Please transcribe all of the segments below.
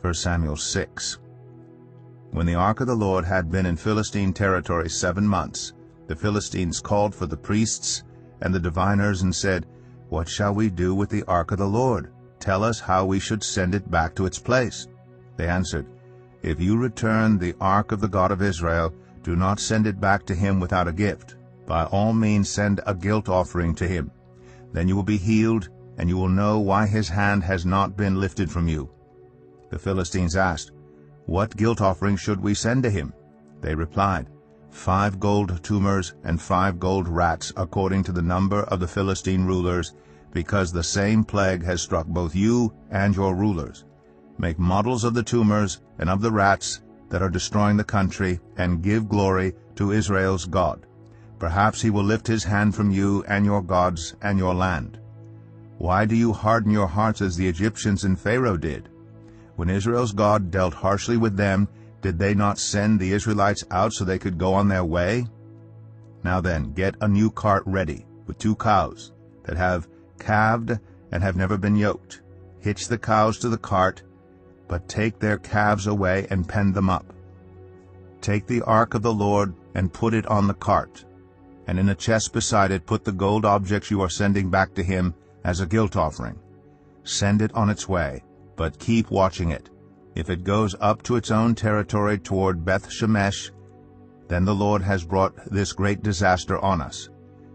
1 Samuel 6. When the ark of the Lord had been in Philistine territory 7 months, the Philistines called for the priests and the diviners and said, "What shall we do with the ark of the Lord? Tell us how we should send it back to its place." They answered, "If you return the ark of the God of Israel, do not send it back to him without a gift. By all means send a guilt offering to him. Then you will be healed, and you will know why his hand has not been lifted from you." The Philistines asked, "What guilt offering should we send to him?" They replied, 5 gold tumors and 5 gold rats according to the number of the Philistine rulers, because the same plague has struck both you and your rulers. Make models of the tumors and of the rats that are destroying the country, and give glory to Israel's God. Perhaps he will lift his hand from you and your gods and your land. Why do you harden your hearts as the Egyptians and Pharaoh did? When Israel's God dealt harshly with them, did they not send the Israelites out so they could go on their way? Now then, get a new cart ready, with 2 cows, that have calved and have never been yoked. Hitch the cows to the cart, but take their calves away and pen them up. Take the ark of the Lord and put it on the cart, and in a chest beside it put the gold objects you are sending back to him as a guilt offering. Send it on its way, but keep watching it. If it goes up to its own territory toward Beth-Shemesh, then the Lord has brought this great disaster on us.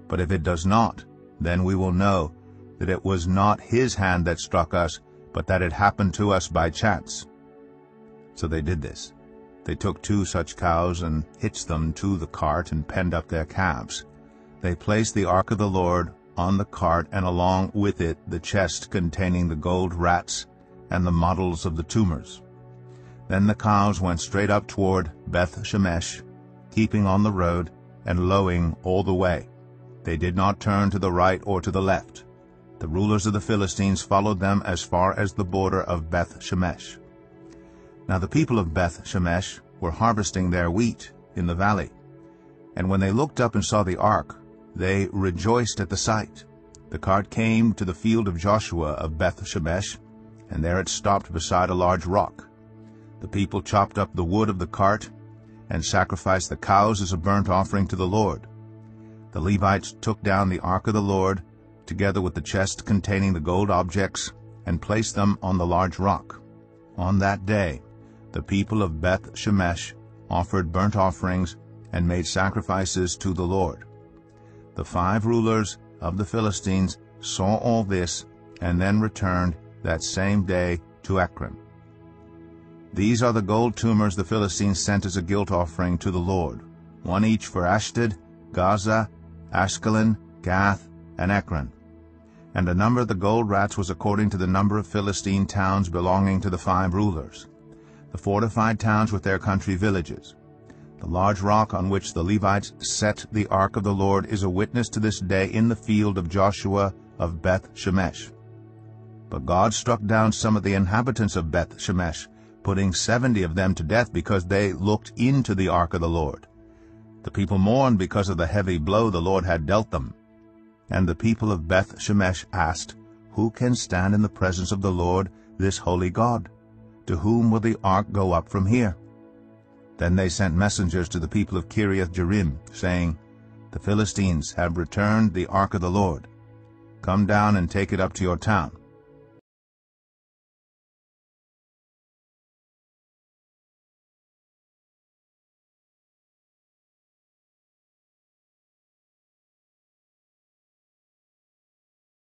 But if it does not, then we will know that it was not his hand that struck us, but that it happened to us by chance." So they did this. They took 2 such cows and hitched them to the cart and penned up their calves. They placed the ark of the Lord on the cart, and along with it the chest containing the gold rats and the models of the tumors. Then the cows went straight up toward Beth-Shemesh, keeping on the road and lowing all the way. They did not turn to the right or to the left. The rulers of the Philistines followed them as far as the border of Beth-Shemesh. Now the people of Beth-Shemesh were harvesting their wheat in the valley. And when they looked up and saw the ark, they rejoiced at the sight. The cart came to the field of Joshua of Beth-Shemesh, and there it stopped beside a large rock. The people chopped up the wood of the cart and sacrificed the cows as a burnt offering to the Lord. The Levites took down the ark of the Lord, together with the chest containing the gold objects, and placed them on the large rock. On that day the people of Beth-Shemesh offered burnt offerings and made sacrifices to the Lord. The 5 rulers of the Philistines saw all this, and then returned that same day to Ekron. These are the gold tumors the Philistines sent as a guilt offering to the Lord, 1 each for Ashdod, Gaza, Ashkelon, Gath, and Ekron. And the number of the gold rats was according to the number of Philistine towns belonging to the 5 rulers, the fortified towns with their country villages. The large rock on which the Levites set the ark of the Lord is a witness to this day in the field of Joshua of Beth-Shemesh. But God struck down some of the inhabitants of Beth-Shemesh, putting 70 of them to death because they looked into the ark of the Lord. The people mourned because of the heavy blow the Lord had dealt them. And the people of Beth-Shemesh asked, "Who can stand in the presence of the Lord, this holy God? To whom will the ark go up from here?" Then they sent messengers to the people of Kiriath-Jearim, saying, "The Philistines have returned the ark of the Lord. Come down and take it up to your town."